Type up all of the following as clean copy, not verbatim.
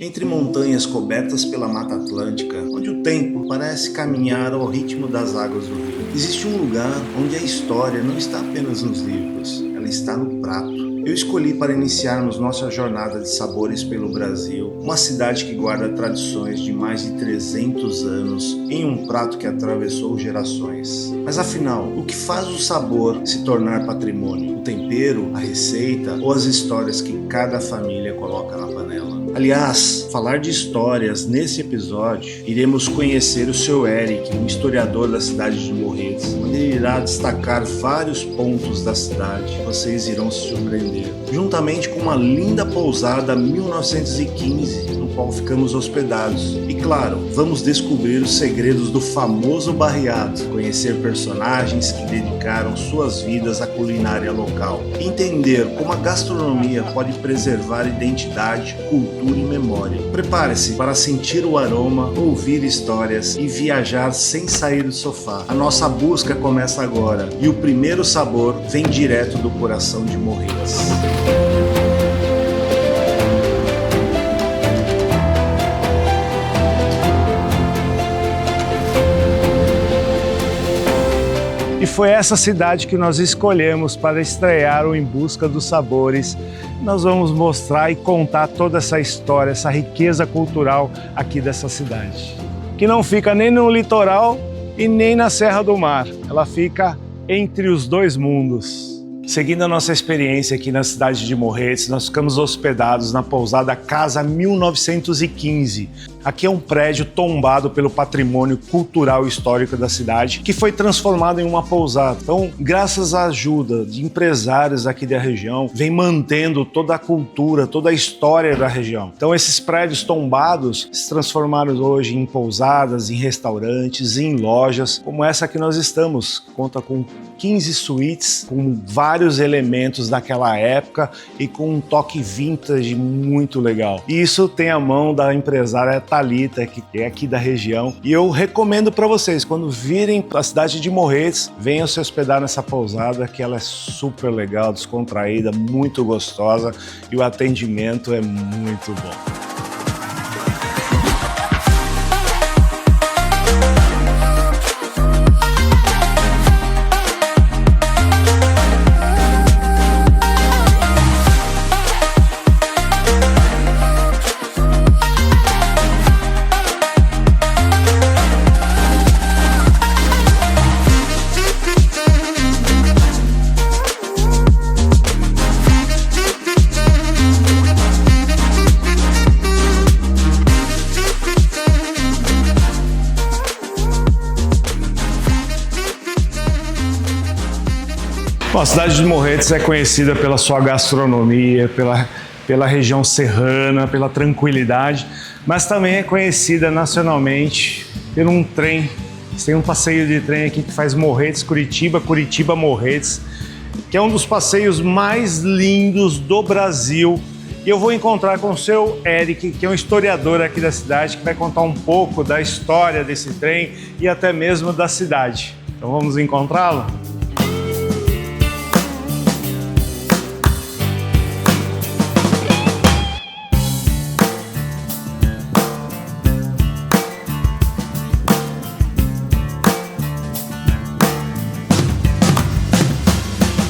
Entre montanhas cobertas pela Mata Atlântica, onde o tempo parece caminhar ao ritmo das águas do rio, existe um lugar onde a história não está apenas nos livros, ela está no prato. Eu escolhi para iniciarmos nossa jornada de sabores pelo Brasil, uma cidade que guarda tradições de mais de 300 anos em um prato que atravessou gerações. Mas afinal, o que faz o sabor se tornar patrimônio? O tempero, a receita ou as histórias que cada família coloca na panela? Aliás, falar de histórias nesse episódio, iremos conhecer o Sr. Eric, um historiador da cidade de Morretes, onde ele irá destacar vários pontos da cidade. Vocês irão se surpreender. Juntamente com uma linda pousada 1915, no qual ficamos hospedados. E claro, vamos descobrir os segredos do famoso barreado, conhecer personagens que dedicaram suas vidas à culinária local, e entender como a gastronomia pode preservar identidade, cultura e memória. Prepare-se para sentir o aroma, ouvir histórias e viajar sem sair do sofá. A nossa busca começa agora e o primeiro sabor vem direto do coração de Morretes. E foi essa cidade que nós escolhemos para estrear o Em Busca dos Sabores. Nós vamos mostrar e contar toda essa história, essa riqueza cultural aqui dessa cidade, que não fica nem no litoral e nem na Serra do Mar. Ela fica entre os dois mundos. Seguindo a nossa experiência aqui na cidade de Morretes, nós ficamos hospedados na pousada Casa 1915. Aqui é um prédio tombado pelo patrimônio cultural e histórico da cidade, que foi transformado em uma pousada. Então, graças à ajuda de empresários aqui da região, vem mantendo toda a cultura, toda a história da região. Então, esses prédios tombados se transformaram hoje em pousadas, em restaurantes, em lojas, como essa que nós estamos. Conta com 15 suítes, com vários elementos daquela época e com um toque vintage muito legal. E isso tem a mão da empresária Thalita, que é aqui da região. E eu recomendo para vocês, quando virem para a cidade de Morretes, venham se hospedar nessa pousada, que ela é super legal, descontraída, muito gostosa e o atendimento é muito bom. Bom, a cidade de Morretes é conhecida pela sua gastronomia, pela região serrana, pela tranquilidade, mas também é conhecida nacionalmente por um trem. Tem um passeio de trem aqui que faz Morretes-Curitiba, Curitiba-Morretes, que é um dos passeios mais lindos do Brasil. E eu vou encontrar com o seu Eric, que é um historiador aqui da cidade, que vai contar um pouco da história desse trem e até mesmo da cidade. Então vamos encontrá-lo?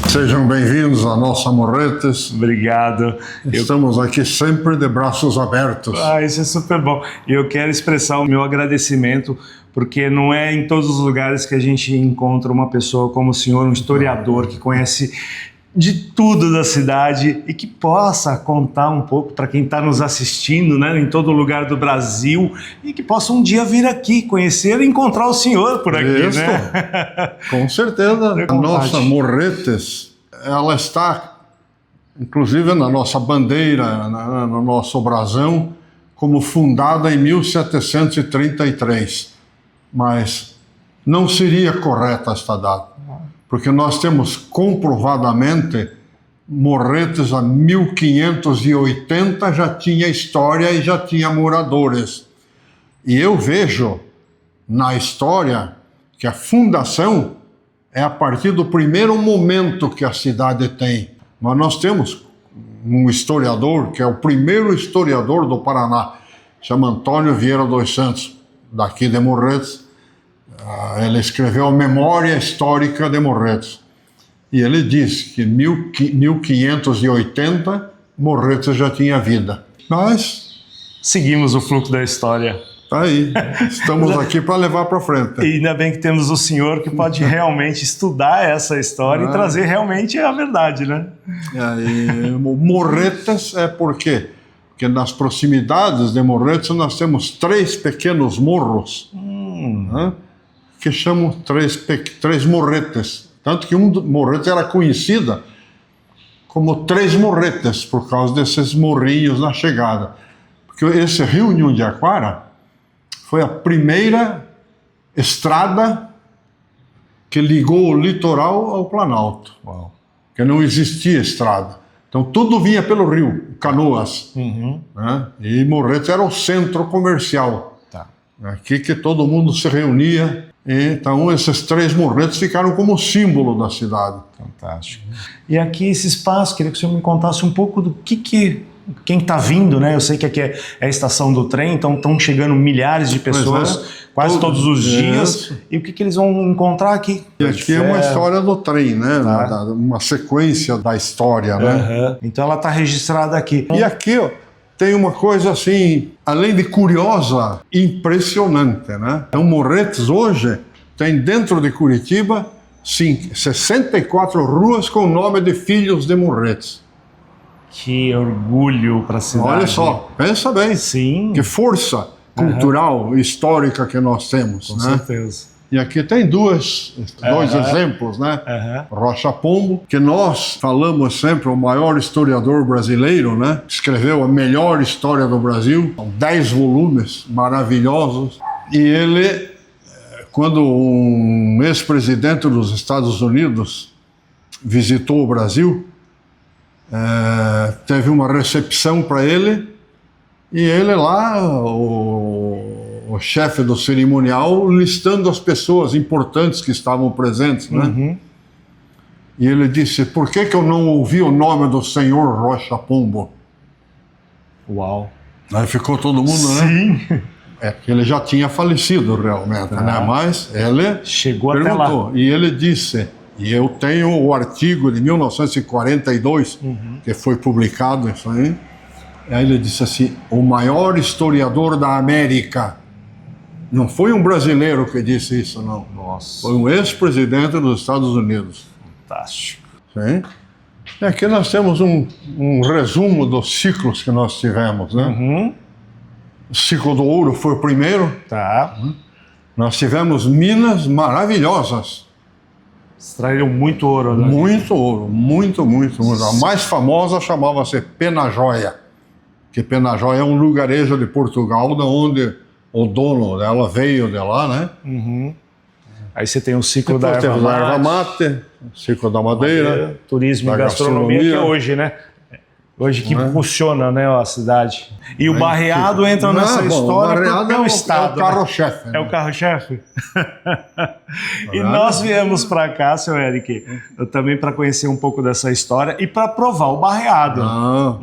Sejam bem-vindos à nossa Morretes. Obrigado. Estamos aqui sempre de braços abertos. Isso é super bom. E eu quero expressar o meu agradecimento, porque não é em todos os lugares que a gente encontra uma pessoa como o senhor, um historiador que conhece de tudo da cidade e que possa contar um pouco para quem está nos assistindo, né, em todo lugar do Brasil, e que possa um dia vir aqui conhecer e encontrar o senhor por aqui. Isso, né? Com certeza. A nossa Morretes, ela está, inclusive na nossa bandeira, no nosso brasão, como fundada em 1733. Mas não seria correta esta data, porque nós temos comprovadamente Morretes a 1580 já tinha história e já tinha moradores. E eu vejo na história que a fundação é a partir do primeiro momento que a cidade tem. Mas nós temos um historiador, que é o primeiro historiador do Paraná, chama Antônio Vieira dos Santos, daqui de Morretes. Ele escreveu a Memória Histórica de Morretes. E ele diz que em 1580 Morretes já tinha vida. Mas seguimos o fluxo da história. tá aí, estamos aqui para levar para frente. E ainda bem que temos o senhor que pode realmente estudar essa história e trazer realmente a verdade, né? Morretes é por quê? Porque nas proximidades de Morretes nós temos 3 pequenos morros, né, que chamam três morretes. Tanto que um morrete era conhecida como 3 morretes, por causa desses morrinhos na chegada. Porque esse rio Nhundiaquara foi a primeira estrada que ligou o litoral ao Planalto. Uau. Que não existia estrada. Então tudo vinha pelo rio, Canoas. Né? E Morretes era o centro comercial. Tá. Aqui que todo mundo se reunia. Então esses 3 morretes ficaram como símbolo da cidade. Fantástico. E aqui esse espaço, queria que o senhor me contasse um pouco do que quem está vindo, né? Eu sei que aqui é a estação do trem, então estão chegando milhares de pessoas, quase todos os dias. E o que eles vão encontrar aqui? E aqui é uma história do trem, né? Tá. Uma sequência da história, né? Então ela está registrada aqui. E aqui, ó, tem uma coisa assim, além de curiosa, impressionante, né? Então Morretes hoje tem dentro de Curitiba 64 ruas com o nome de filhos de Morretes. Que orgulho para a cidade. Olha só, pensa bem. Sim. Que força cultural e histórica que nós temos, Com né? certeza. E aqui tem dois exemplos, né? Rocha Pombo, que nós falamos sempre, o maior historiador brasileiro, né? Escreveu a melhor história do Brasil, são 10 volumes maravilhosos. E ele, quando um ex-presidente dos Estados Unidos visitou o Brasil, teve uma recepção para ele, e ele lá, o chefe do cerimonial, listando as pessoas importantes que estavam presentes, né? E ele disse, por que eu não ouvi o nome do senhor Rocha Pombo? Uau. Aí ficou todo mundo, né? Sim. Que ele já tinha falecido realmente, né? Mas ele chegou perguntou, até lá. E ele disse, e eu tenho o artigo de 1942, que foi publicado isso aí. Aí ele disse assim, o maior historiador da América. Não foi um brasileiro que disse isso, não. Nossa. Foi um ex-presidente dos Estados Unidos. Fantástico. Sim. E aqui nós temos um resumo dos ciclos que nós tivemos, né? O ciclo do ouro foi o primeiro. Tá. Nós tivemos minas maravilhosas. Extraíram muito ouro, né? Muito ouro, muito. A mais famosa chamava-se Penajóia, que Penajóia é um lugarejo de Portugal, da onde o dono dela veio de lá, né? Aí você tem o ciclo Depois da teve erva erva mate, mate, ciclo da madeira, turismo da e gastronomia, que é gastronomia. hoje, né? Hoje que impulsiona, né, a cidade. E o barreado entra nessa história pelo Estado. É o carro-chefe. É o carro-chefe? E nós viemos para cá, seu Eric, também para conhecer um pouco dessa história e para provar o barreado.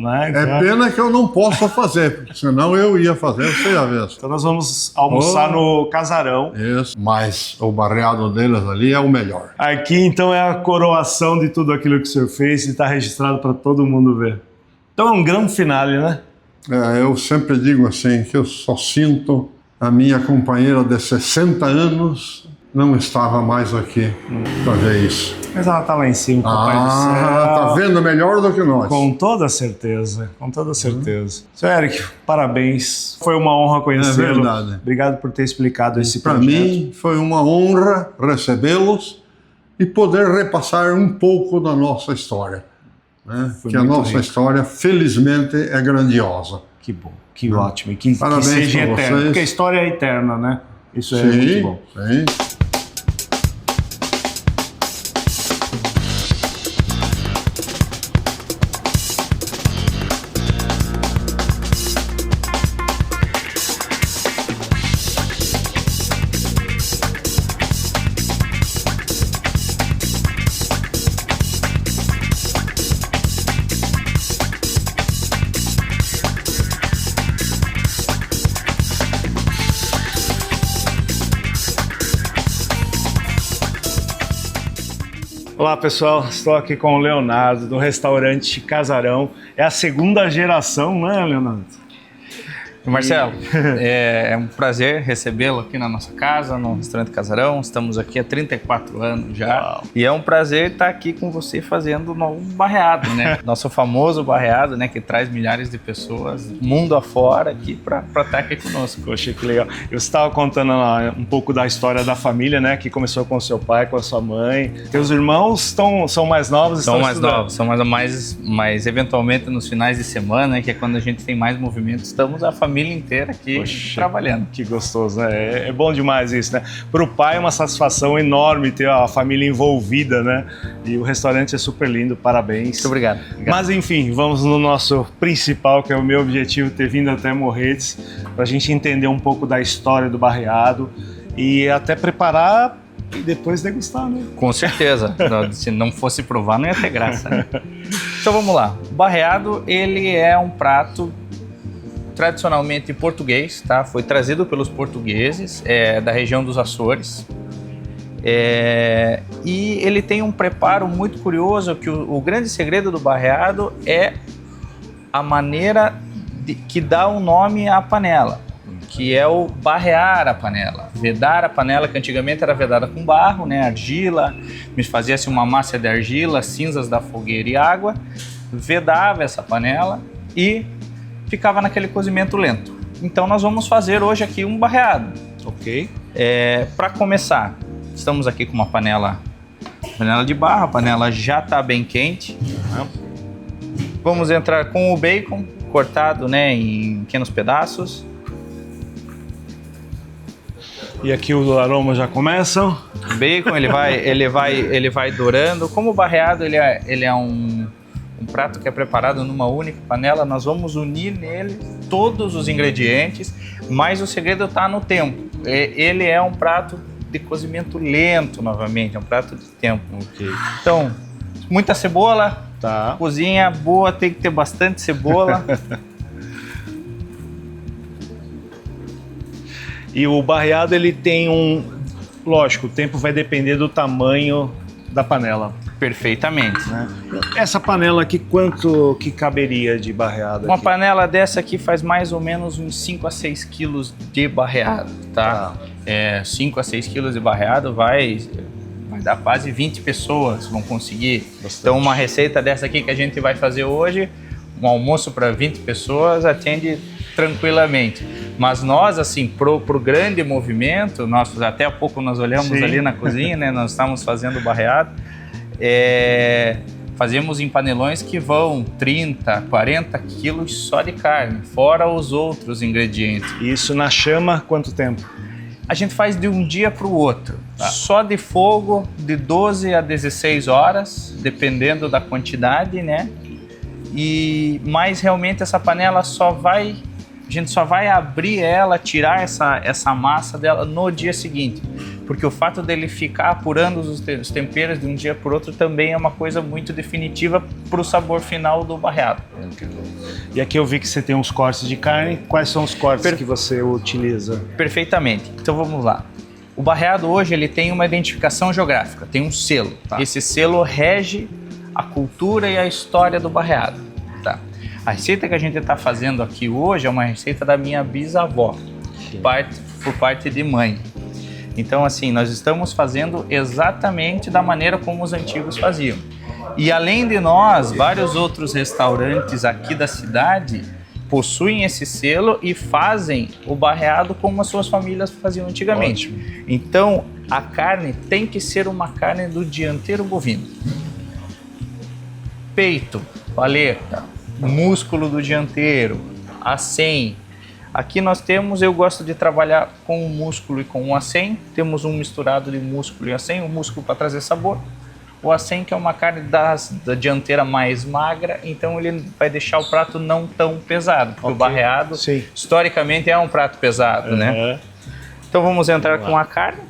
Né? Então, é pena que eu não possa fazer, porque senão eu ia fazer, você ia ver. Então nós vamos almoçar no casarão. Isso, mas o barreado deles ali é o melhor. Aqui então é a coroação de tudo aquilo que o senhor fez e está registrado para todo mundo ver. Então é um grande finale, né? Eu sempre digo assim, que eu só sinto a minha companheira de 60 anos não estava mais aqui para ver isso. Mas ela está lá em cima, Papai do Céu. Tá vendo melhor do que nós. Com toda certeza, com toda certeza. Seu Eric, parabéns. Foi uma honra conhecê-lo. É verdade. Obrigado por ter explicado esse Para projeto. mim foi uma honra recebê-los e poder repassar um pouco da nossa história. Né? Que a nossa história, felizmente, é grandiosa. Que bom, que ótimo. E que Parabéns seja pra eterno. vocês. Porque a história é eterna, né? Isso é Sim, muito bom. sim. Olá pessoal, estou aqui com o Leonardo do restaurante Casarão. É a segunda geração, né, Leonardo? Marcelo, é um prazer recebê-lo aqui na nossa casa, no restaurante Casarão. Estamos aqui há 34 anos já. Uau. E é um prazer estar aqui com você fazendo o novo barreado, né? Nosso famoso barreado, né? Que traz milhares de pessoas mundo afora aqui para estar aqui conosco. Poxa, que legal. Eu estava contando lá um pouco da história da família, né? Que começou com o seu pai, com a sua mãe. Teus irmãos são mais novos? São mais novos, mas eventualmente nos finais de semana, né, que é quando a gente tem mais movimento, estamos a família inteira aqui. Poxa, trabalhando. Que gostoso, né? É bom demais isso, né? Para o pai é uma satisfação enorme ter a família envolvida, né? E o restaurante é super lindo, parabéns. Muito obrigado. Mas enfim, vamos no nosso principal, que é o meu objetivo, ter vindo até Morretes, para a gente entender um pouco da história do barreado e até preparar e depois degustar, né? Com certeza. Se não fosse provar, não ia ter graça, né? Então vamos lá. O barreado, ele é um prato tradicionalmente português, tá? Foi trazido pelos portugueses da região dos Açores. E ele tem um preparo muito curioso, que o grande segredo do barreado é a maneira que dá o nome à panela, que é o barrear a panela, vedar a panela, que antigamente era vedada com barro, né, argila, fazia-se uma massa de argila, cinzas da fogueira e água, vedava essa panela e ficava naquele cozimento lento. Então nós vamos fazer hoje aqui um barreado. Ok. Para começar, estamos aqui com uma panela de barro, a panela já está bem quente. Vamos entrar com o bacon cortado, né, em pequenos pedaços. E aqui o aroma já começa. O bacon ele vai dourando. Como o barreado ele é um prato que é preparado numa única panela, nós vamos unir nele todos os ingredientes, mas o segredo está no tempo. Ele é um prato de cozimento lento, novamente, é um prato de tempo. Okay. Então, muita cebola, tá. Cozinha boa, tem que ter bastante cebola. E o barreado, ele tem lógico, o tempo vai depender do tamanho da panela. Perfeitamente. Né? Essa panela aqui, quanto que caberia de barreado? Uma aqui? Panela dessa aqui faz mais ou menos uns 5 a 6 quilos de barreado, tá? 5 a 6 quilos de barreado vai dar quase 20 pessoas, vão conseguir. Bastante. Então uma receita dessa aqui que a gente vai fazer hoje, um almoço para 20 pessoas, atende tranquilamente. Mas nós, assim, pro grande movimento, até há pouco nós olhamos ali na cozinha, né? Nós estávamos fazendo o barreado. Fazemos em panelões que vão 30, 40 quilos só de carne, fora os outros ingredientes. Isso na chama, quanto tempo? A gente faz de um dia para o outro, tá. Só de fogo de 12 a 16 horas, dependendo da quantidade, né? Mas realmente essa panela a gente só vai abrir ela, tirar essa massa dela no dia seguinte, porque o fato dele ficar apurando os temperos de um dia para o outro também é uma coisa muito definitiva para o sabor final do barreado. E aqui eu vi que você tem uns cortes de carne. Quais são os cortes que você utiliza? Perfeitamente. Então vamos lá. O barreado hoje ele tem uma identificação geográfica, tem um selo. Tá. Esse selo rege a cultura e a história do barreado. Tá. A receita que a gente está fazendo aqui hoje é uma receita da minha bisavó, por parte de mãe. Então, assim, nós estamos fazendo exatamente da maneira como os antigos faziam. E além de nós, vários outros restaurantes aqui da cidade possuem esse selo e fazem o barreado como as suas famílias faziam antigamente. Ótimo. Então, a carne tem que ser uma carne do dianteiro bovino. Peito, paleta, músculo do dianteiro, acém. Aqui nós temos, eu gosto de trabalhar com o músculo e com o acém. Temos um misturado de músculo e acém, o músculo para trazer sabor. O acém, que é uma carne da dianteira mais magra, então ele vai deixar o prato não tão pesado, porque o barreado, historicamente, é um prato pesado, né? Então vamos entrar com a carne.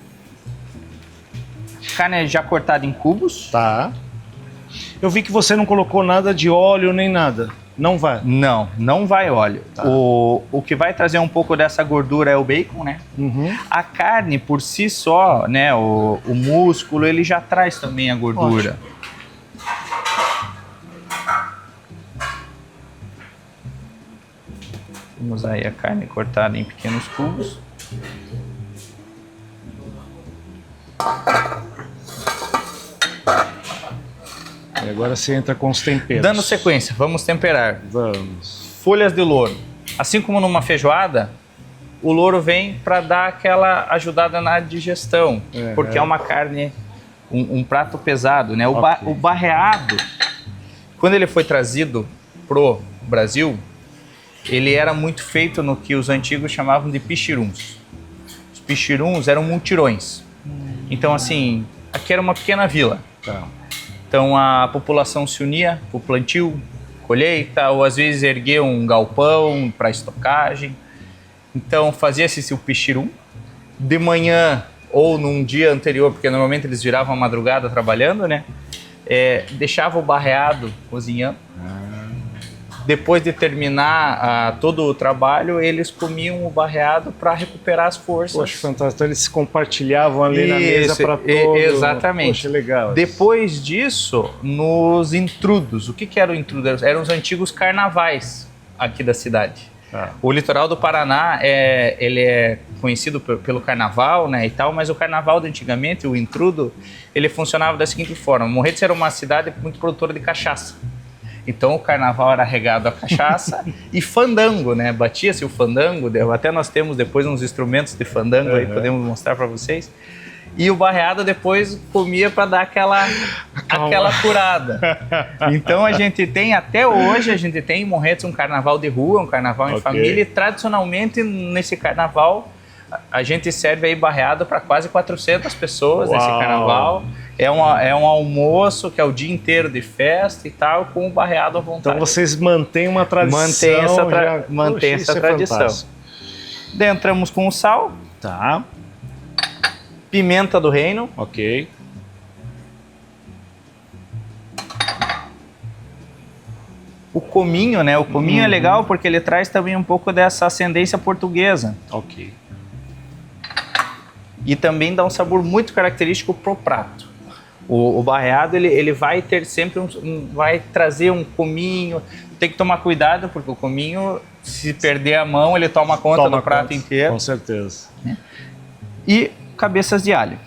Carne já cortada em cubos. Tá. Eu vi que você não colocou nada de óleo nem nada. Não vai? Não vai óleo. Tá. O que vai trazer um pouco dessa gordura é o bacon, né? Uhum. A carne por si só, né, o músculo, ele já traz também a gordura. Ótimo. Vamos aí a carne cortada em pequenos cubos. E agora você entra com os temperos. Dando sequência, vamos temperar. Vamos. Folhas de louro. Assim como numa feijoada, o louro vem para dar aquela ajudada na digestão, porque é uma carne, um prato pesado, né? O barreado, quando ele foi trazido pro Brasil, ele era muito feito no que os antigos chamavam de pichiruns. Os pichiruns eram multirões. Então, assim, aqui era uma pequena vila. Tá. Então, a população se unia para o plantio, colheita, ou às vezes erguia um galpão para estocagem. Então, fazia-se o pichirum. De manhã ou num dia anterior, porque normalmente eles viravam a madrugada trabalhando, né? Deixava o barreado cozinhando. Depois de terminar todo o trabalho, eles comiam o barreado para recuperar as forças. Poxa, fantástico. Então eles se compartilhavam ali na mesa para todos. Exatamente. Poxa, legal. Depois disso, nos intrudos. O que era o intrudo? Eram os antigos carnavais aqui da cidade. Ah. O litoral do Paraná, ele é conhecido pelo carnaval, né, e tal, mas o carnaval de antigamente, o intrudo, ele funcionava da seguinte forma. Morretes era uma cidade muito produtora de cachaça. Então o carnaval era regado a cachaça e fandango, né? Batia-se o fandango, até nós temos depois uns instrumentos de fandango aí, podemos mostrar para vocês. E o barreado depois comia para dar aquela curada. Então a gente tem, até hoje, a gente tem em Morretes um carnaval de rua, um carnaval em família, e tradicionalmente nesse carnaval a gente serve aí barreado para quase 400 pessoas nesse carnaval. É um almoço que é o dia inteiro de festa e tal, com o barreado à vontade. Então vocês mantêm uma tradição. Mantém essa tradição. Daí entramos com o sal. Tá. Pimenta do reino. Ok. O cominho, né? O cominho é legal porque ele traz também um pouco dessa ascendência portuguesa. Ok. E também dá um sabor muito característico pro prato. O barreado, ele vai ter sempre vai trazer um cominho. Tem que tomar cuidado porque o cominho, se perder a mão, ele toma conta do prato inteiro. Com certeza. E cabeças de alho.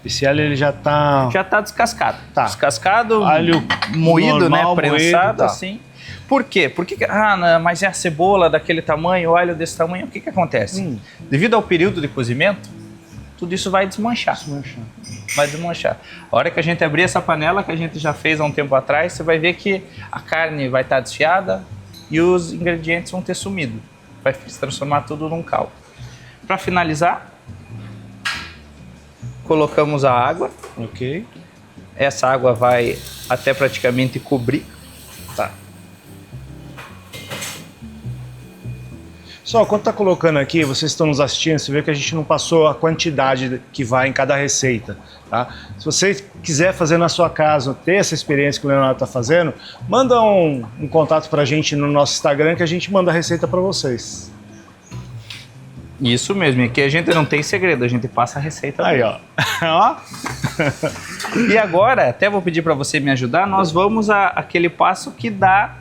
Esse alho ele já tá descascado. Tá. Descascado, alho moído, normal, né? Prensado, moído, tá. assim. Por quê? Porque, mas é a cebola daquele tamanho, o alho desse tamanho, o que acontece? Devido ao período de cozimento, tudo isso vai desmanchar. Vai desmanchar. A hora que a gente abrir essa panela, que a gente já fez há um tempo atrás, você vai ver que a carne vai estar desfiada e os ingredientes vão ter sumido. Vai se transformar tudo num caldo. Para finalizar, colocamos a água. Ok. Essa água vai até praticamente cobrir. Tá. Só, quando tá colocando aqui, vocês estão nos assistindo, você vê que a gente não passou a quantidade que vai em cada receita, tá? Se você quiser fazer na sua casa, ter essa experiência que o Leonardo tá fazendo, manda um contato pra gente no nosso Instagram que a gente manda a receita pra vocês. Isso mesmo, aqui a gente não tem segredo, a gente passa a receita. Aí, ó. Ó. E agora, até vou pedir para você me ajudar, nós vamos àquele passo que dá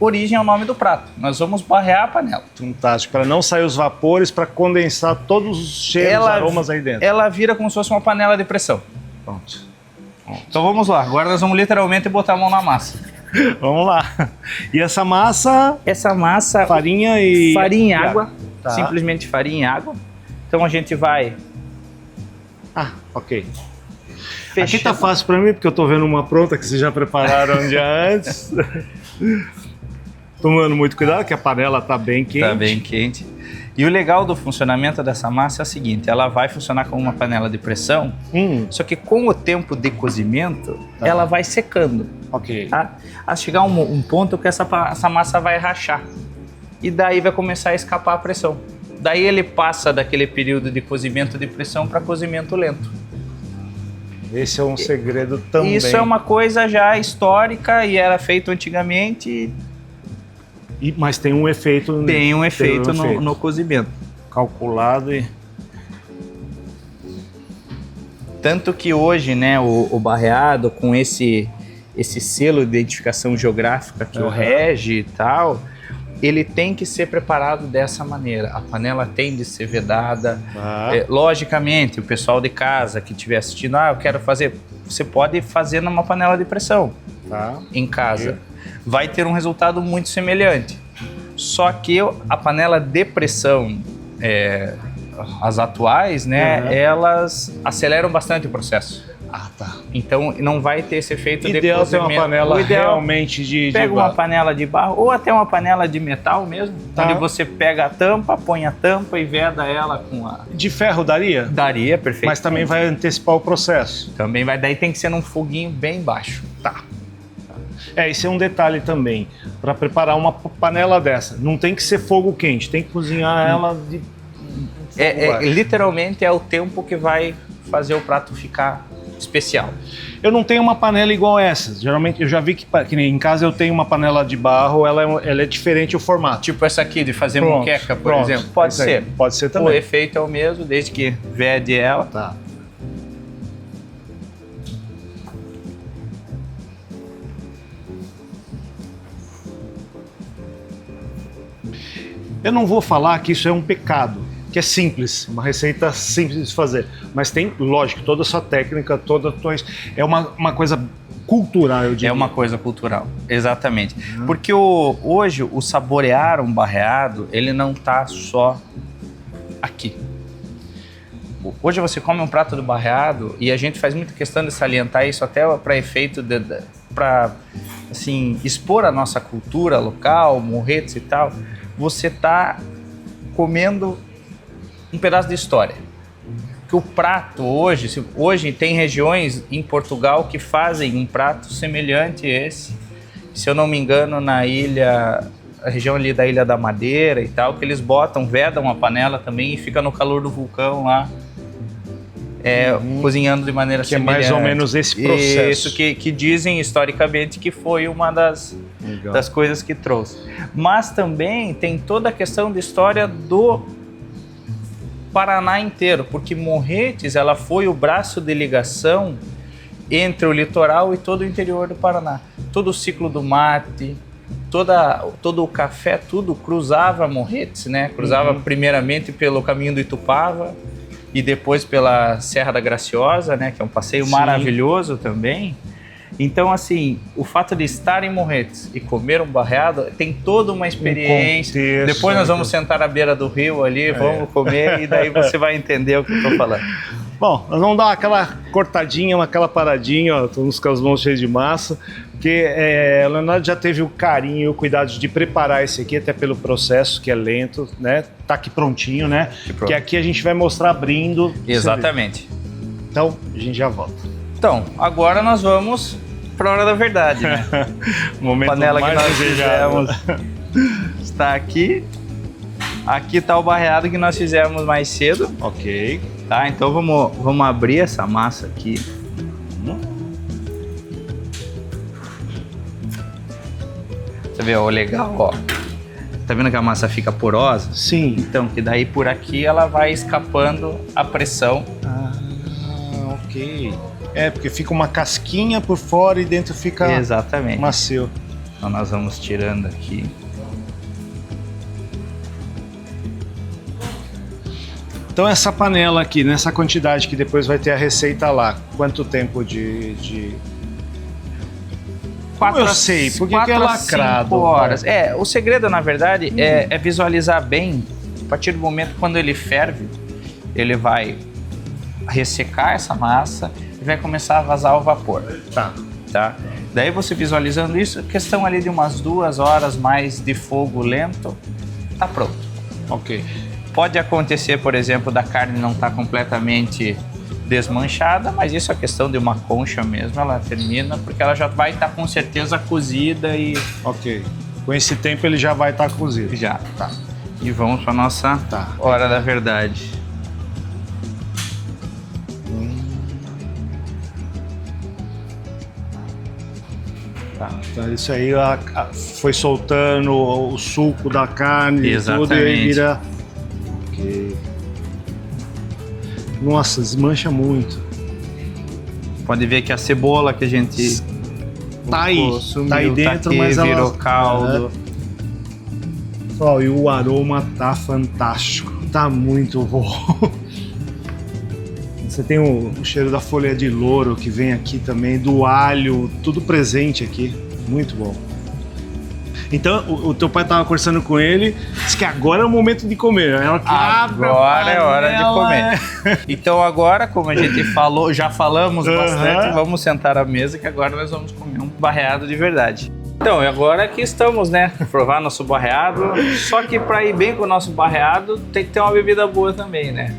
origem ao nome do prato. Nós vamos barrear a panela. Fantástico, para não sair os vapores, para condensar todos os cheiros, aromas aí dentro. Ela vira como se fosse uma panela de pressão. Pronto. Então vamos lá, agora nós vamos literalmente botar a mão na massa. Vamos lá. E essa massa... Essa massa... Farinha e água. Tá. Simplesmente farinha e água. Então a gente vai... ok. Fechando. Aqui tá fácil para mim, porque eu tô vendo uma pronta que vocês já prepararam um dia antes. Tomando muito cuidado, que a panela tá bem quente. Tá bem quente. E o legal do funcionamento dessa massa é o seguinte, ela vai funcionar como uma panela de pressão, só que com o tempo de cozimento, ela vai secando. Ok. Tá? A chegar um ponto que essa massa vai rachar. E daí vai começar a escapar a pressão. Daí ele passa daquele período de cozimento de pressão para cozimento lento. esse é um segredo também. Isso é uma coisa já histórica e era feito antigamente. Mas tem um efeito... Tem um efeito no cozimento. Calculado e... Tanto que hoje, né, o barreado com esse selo de identificação geográfica que o rege e tal, ele tem que ser preparado dessa maneira. A panela tem de ser vedada. Logicamente, o pessoal de casa que estiver assistindo, eu quero fazer... Você pode fazer numa panela de pressão em casa. Vai ter um resultado muito semelhante. Só que a panela de pressão, as atuais, né, elas aceleram bastante o processo. Então não vai ter esse efeito de ideal ter cozimento. uma panela realmente de pega uma panela de barro ou até uma panela de metal mesmo, onde você pega a tampa, põe a tampa e veda ela com a... De ferro daria? Daria, perfeito. Mas também vai antecipar o processo. Também vai, daí tem que ser num foguinho bem baixo. Esse é um detalhe também, para preparar uma panela dessa. Não tem que ser fogo quente, tem que cozinhar ela de... Literalmente é o tempo que vai fazer o prato ficar especial. Eu não tenho uma panela igual essa. Geralmente eu já vi que em casa eu tenho uma panela de barro, ela é diferente o formato. Tipo essa aqui de fazer moqueca, por exemplo. Pode ser. Pode ser também. O efeito é o mesmo, desde que vede ela. Tá. Eu não vou falar que isso é um pecado, que é simples, uma receita simples de fazer, mas tem, lógico, toda a sua técnica, é uma coisa cultural, eu diria. É uma coisa cultural, exatamente. Porque hoje o saborear um barreado, ele não está só aqui. Hoje você come um prato do barreado e a gente faz muita questão de salientar isso até para efeito para assim, expor a nossa cultura local, morretes e tal. Você está comendo um pedaço de história. Que o prato hoje tem regiões em Portugal que fazem um prato semelhante a esse. Se eu não me engano, na ilha, a região ali da Ilha da Madeira e tal, que eles vedam a panela também e fica no calor do vulcão lá, cozinhando de maneira semelhante. Que é mais ou menos esse processo. Isso, que dizem historicamente que foi uma das coisas que trouxe. Mas também tem toda a questão de história do Paraná inteiro, porque Morretes ela foi o braço de ligação entre o litoral e todo o interior do Paraná. Todo o ciclo do mate, todo o café, tudo cruzava Morretes, né? Cruzava primeiramente pelo caminho do Itupava e depois pela Serra da Graciosa, né? Que é um passeio maravilhoso também. Então, assim, o fato de estar em Morretes e comer um barreado tem toda uma experiência. Contexto, depois nós vamos sentar à beira do rio ali, vamos comer e daí você vai entender o que eu estou falando. Bom, nós vamos dar aquela cortadinha, aquela paradinha, ó, estamos com as mãos cheias de massa, porque o Leonardo já teve o carinho e o cuidado de preparar esse aqui, até pelo processo, que é lento, né? Tá aqui prontinho, né? Porque aqui a gente vai mostrar abrindo. Exatamente. Então, a gente já volta. Então, agora nós vamos para a hora da verdade, né? O momento panela mais que nós desejado. fizemos está aqui. Aqui está o barreado que nós fizemos mais cedo. Ok. Tá, então vamos abrir essa massa aqui. Você vê, ó, legal, ó. Tá vendo que a massa fica porosa? Sim. Então, que daí por aqui ela vai escapando a pressão. Ok. Porque fica uma casquinha por fora e dentro fica exatamente macio. Então nós vamos tirando aqui. Então essa panela aqui, nessa quantidade que depois vai ter a receita lá, quanto tempo de... 4 eu sei, porque é lacrado. 5 horas. O segredo, na verdade, é visualizar bem, a partir do momento quando ele ferve, ele vai ressecar essa massa e vai começar a vazar o vapor. Tá? Daí você visualizando isso, questão ali de umas 2 horas mais de fogo lento, tá pronto. Ok. Pode acontecer, por exemplo, da carne não estar completamente desmanchada, mas isso é questão de uma concha mesmo, ela termina, porque ela já vai estar com certeza cozida e... Ok. Com esse tempo ele já vai estar cozido. Já. Tá. E vamos para nossa hora da verdade. Então, isso aí foi soltando o suco da carne e tudo, e aí vira... Okay. Nossa, desmancha muito. Pode ver que a cebola que a gente tá aí, sumiu, tá aí dentro, aqui, mas ela virou caldo. Ó, e o aroma tá fantástico, tá muito bom. Você tem o cheiro da folha de louro que vem aqui também, do alho, tudo presente aqui, muito bom. Então, o teu pai tava conversando com ele, disse que agora é o momento de comer. Agora é hora de comer. Então agora, como a gente falou, já falamos bastante, vamos sentar à mesa que agora nós vamos comer um barreado de verdade. Então, e agora aqui estamos, né? Provar nosso barreado. Só que para ir bem com o nosso barreado, tem que ter uma bebida boa também, né?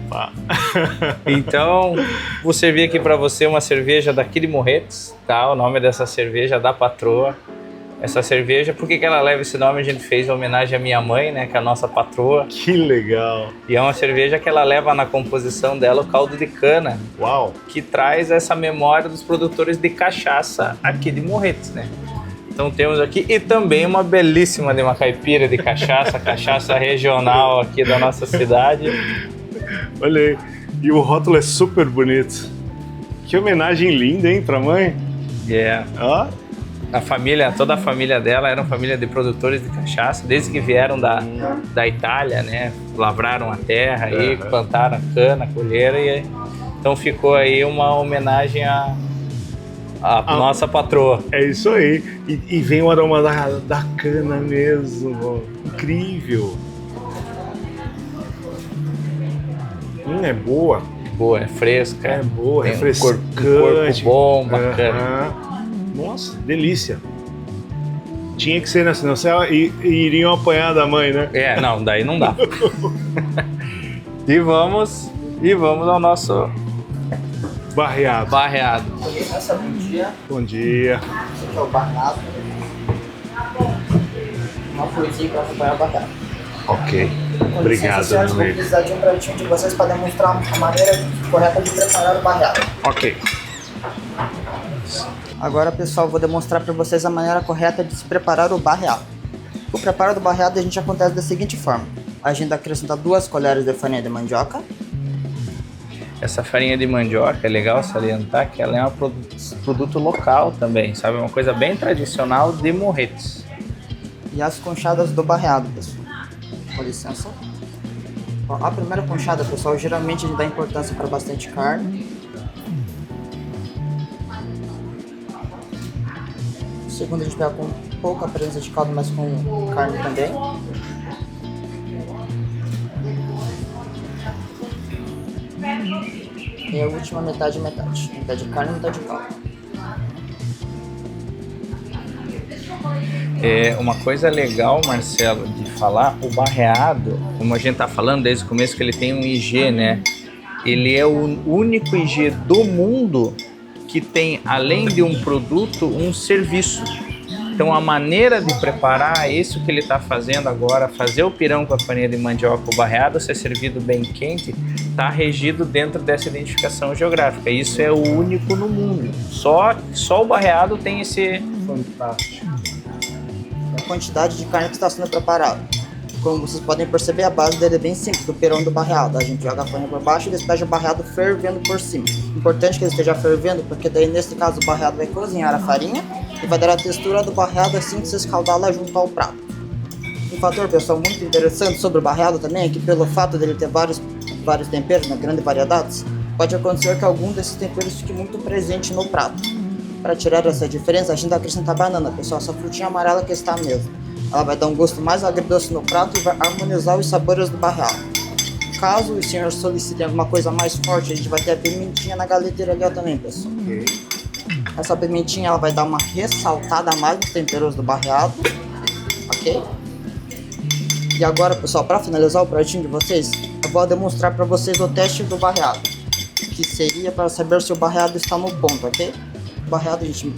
Então, vou servir aqui para você uma cerveja daqui de Morretes, tá? O nome dessa cerveja da patroa. Essa cerveja, por que ela leva esse nome? A gente fez em homenagem à minha mãe, né? Que é a nossa patroa. Que legal! E é uma cerveja que ela leva na composição dela o caldo de cana. Uau! Que traz essa memória dos produtores de cachaça aqui de Morretes, né? Então temos aqui, e também uma belíssima de uma caipira de cachaça, cachaça regional aqui da nossa cidade. Olha aí, e o rótulo é super bonito. Que homenagem linda, hein, pra mãe? Ó. A família, toda a família dela era uma família de produtores de cachaça, desde que vieram da Itália, né? Lavraram a terra aí, plantaram a cana, colheram, e então ficou aí uma homenagem à nossa patroa. É isso aí. E vem o aroma da cana mesmo. Incrível. É boa. Boa, é fresca. É boa, tem refrescante. Um corpo bom, bacana. Nossa, delícia. Tinha que ser, né? Senão você iriam apanhar da mãe, né? Não, daí não dá. E vamos ao nosso barreado. Bom dia. Bom dia. Esse aqui é o barreado. Uma frutinha para acompanhar o barreado. Ok. Obrigado, senhores, vou precisar de um pratinho de vocês para demonstrar a maneira correta de preparar o barreado. Ok. Agora, pessoal, vou demonstrar para vocês a maneira correta de se preparar o barreado. O preparo do barreado a gente acontece da seguinte forma. A gente acrescenta 2 colheres de farinha de mandioca. Essa farinha de mandioca, é legal salientar que ela é um produto local também, sabe? Uma coisa bem tradicional de Morretes. E as conchadas do barreado, pessoal. Com licença. A primeira conchada, pessoal, geralmente a gente dá importância para bastante carne. A segunda a gente pega com pouca presença de caldo, mas com carne também. E a última metade. Metade carne e metade caldo. Uma coisa legal, Marcelo, de falar, o barreado, como a gente tá falando desde o começo, que ele tem um IG, né? Ele é o único IG do mundo que tem, além de um produto, um serviço. Então a maneira de preparar isso que ele está fazendo agora, fazer o pirão com a farinha de mandioca, o barreado ser servido bem quente, está regido dentro dessa identificação geográfica. Isso é o único no mundo. Só o barreado tem esse... Fantástico. A quantidade de carne que está sendo preparada. Como vocês podem perceber, a base dele é bem simples, do pirão do barreado. A gente joga a farinha por baixo e despeja o barreado fervendo por cima. Importante que ele esteja fervendo, porque daí nesse caso o barreado vai cozinhar a farinha e vai dar a textura do barreado assim que você escaldá-la junto ao prato. Um fator, pessoal, muito interessante sobre o barreado também é que pelo fato dele ter vários temperos, né, grandes variedades, pode acontecer que algum desses temperos fique muito presente no prato. Para tirar essa diferença, a gente vai acrescentar banana, pessoal, essa frutinha amarela que está mesmo. Ela vai dar um gosto mais agridoce no prato e vai harmonizar os sabores do barreado. Caso os senhores solicitem alguma coisa mais forte, a gente vai ter a pimentinha na galeteira ali também, pessoal. Okay. Essa pimentinha ela vai dar uma ressaltada a mais nos temperos do barreado, ok? E agora, pessoal, para finalizar o pratinho de vocês, eu vou demonstrar para vocês o teste do barreado, que seria para saber se o barreado está no ponto, ok? O barreado a gente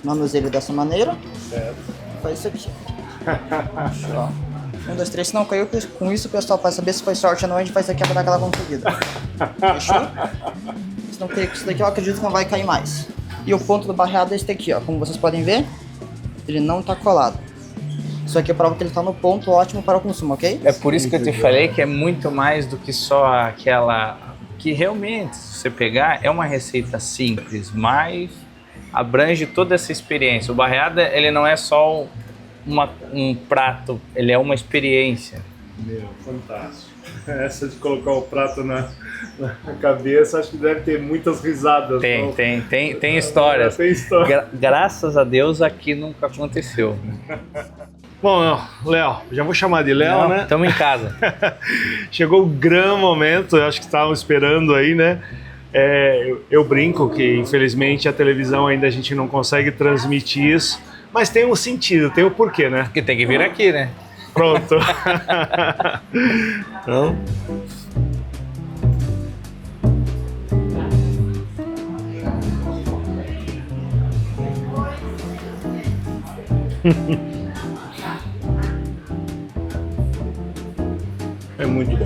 manuseia ele dessa maneira, certo. Faz isso aqui. 1, 2, 3, se não caiu, com isso o pessoal vai saber se foi sorte ou não, a gente faz isso aqui para dar aquela conferida. Fechou? Se não cair com isso daqui, eu acredito que não vai cair mais. E o ponto do barreado é este aqui, ó. Como vocês podem ver, ele não tá colado. Isso aqui prova que ele tá no ponto ótimo para o consumo, ok? É por isso que eu te falei que é muito mais do que só aquela... Que realmente, se você pegar, é uma receita simples, mas abrange toda essa experiência. O barreada, ele não é só um prato, ele é uma experiência. Meu, fantástico. Essa de colocar o prato na cabeça, acho que deve ter muitas risadas. Tem histórias. Tem história. Graças a Deus aqui nunca aconteceu. Bom, Léo, já vou chamar de Léo, né? Estamos em casa. Chegou o grande momento, eu acho que estavam esperando aí, né? Eu brinco que, infelizmente, a televisão ainda a gente não consegue transmitir isso, mas tem um sentido, tem um porquê, né? Porque tem que vir aqui, né? Pronto. Então... É muito bom.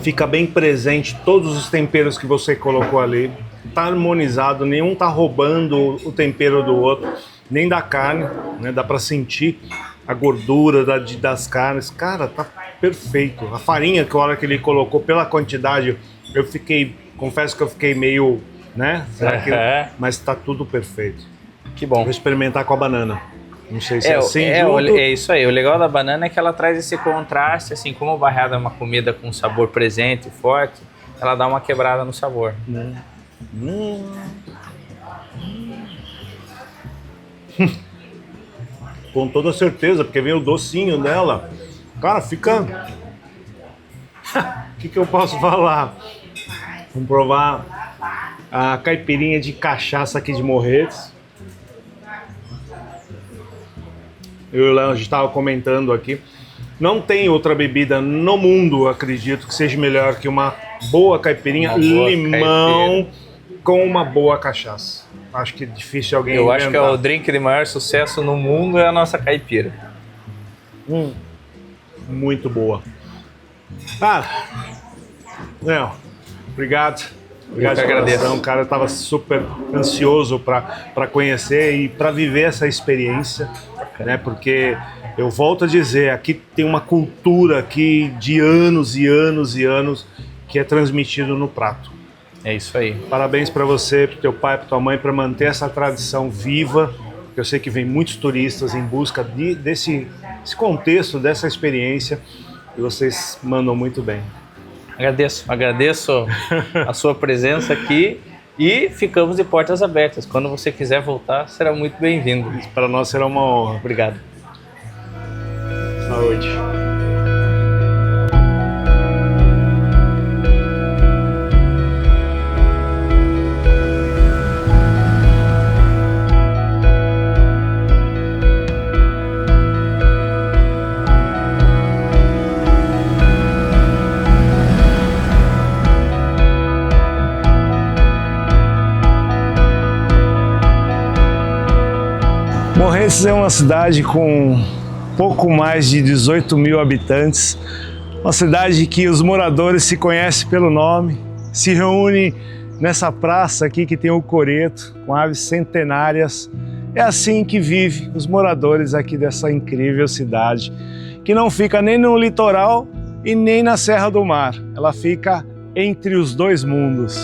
Fica bem presente todos os temperos que você colocou ali. Tá harmonizado, nenhum tá roubando o tempero do outro, nem da carne, né? Dá pra sentir a gordura das carnes. Cara, tá perfeito. A farinha que a hora que ele colocou, pela quantidade, confesso que eu fiquei meio, né? Mas tá tudo perfeito. Que bom. Vou experimentar com a banana. Não sei se é assim. É isso aí. O legal da banana é que ela traz esse contraste, assim, como o barreado é uma comida com sabor presente, forte, ela dá uma quebrada no sabor. Com toda certeza, porque vem o docinho dela. Cara, fica... O que eu posso falar? Vamos provar a caipirinha de cachaça aqui de Morretes. Eu e o Léo, a gente estava comentando aqui. Não tem outra bebida no mundo, acredito, que seja melhor que uma boa caipirinha, limão com uma boa cachaça. Acho que é difícil alguém inventar. Acho que é o drink de maior sucesso no mundo é a nossa caipira. Muito boa. Léo, obrigado. Obrigado, eu que agradeço. O cara estava super ansioso para conhecer e para viver essa experiência, né? Porque eu volto a dizer, aqui tem uma cultura aqui de anos e anos e anos que é transmitido no prato. É isso aí. Parabéns para você, para teu pai, para tua mãe, para manter essa tradição viva. Eu sei que vem muitos turistas em busca desse contexto, dessa experiência, e vocês mandam muito bem. Agradeço a sua presença aqui e ficamos de portas abertas. Quando você quiser voltar, será muito bem-vindo. Para nós será uma honra. Obrigado. Saúde. Morretes é uma cidade com pouco mais de 18 mil habitantes, uma cidade que os moradores se conhecem pelo nome, se reúnem nessa praça aqui que tem o coreto, com aves centenárias. É assim que vivem os moradores aqui dessa incrível cidade, que não fica nem no litoral e nem na Serra do Mar, ela fica entre os dois mundos.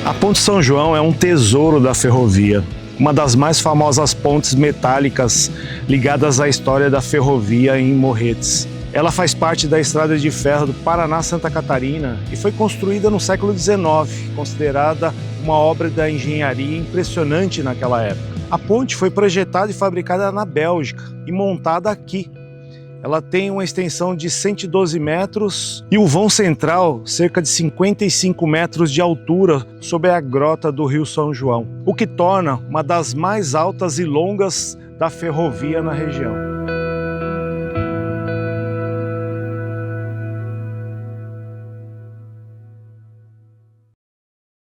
A Ponte São João é um tesouro da ferrovia, uma das mais famosas pontes metálicas ligadas à história da ferrovia em Morretes. Ela faz parte da estrada de ferro do Paraná-Santa Catarina e foi construída no século XIX, considerada uma obra da engenharia impressionante naquela época. A ponte foi projetada e fabricada na Bélgica e montada aqui. Ela tem uma extensão de 112 metros e o vão central cerca de 55 metros de altura sobre a grota do Rio São João, o que torna uma das mais altas e longas da ferrovia na região.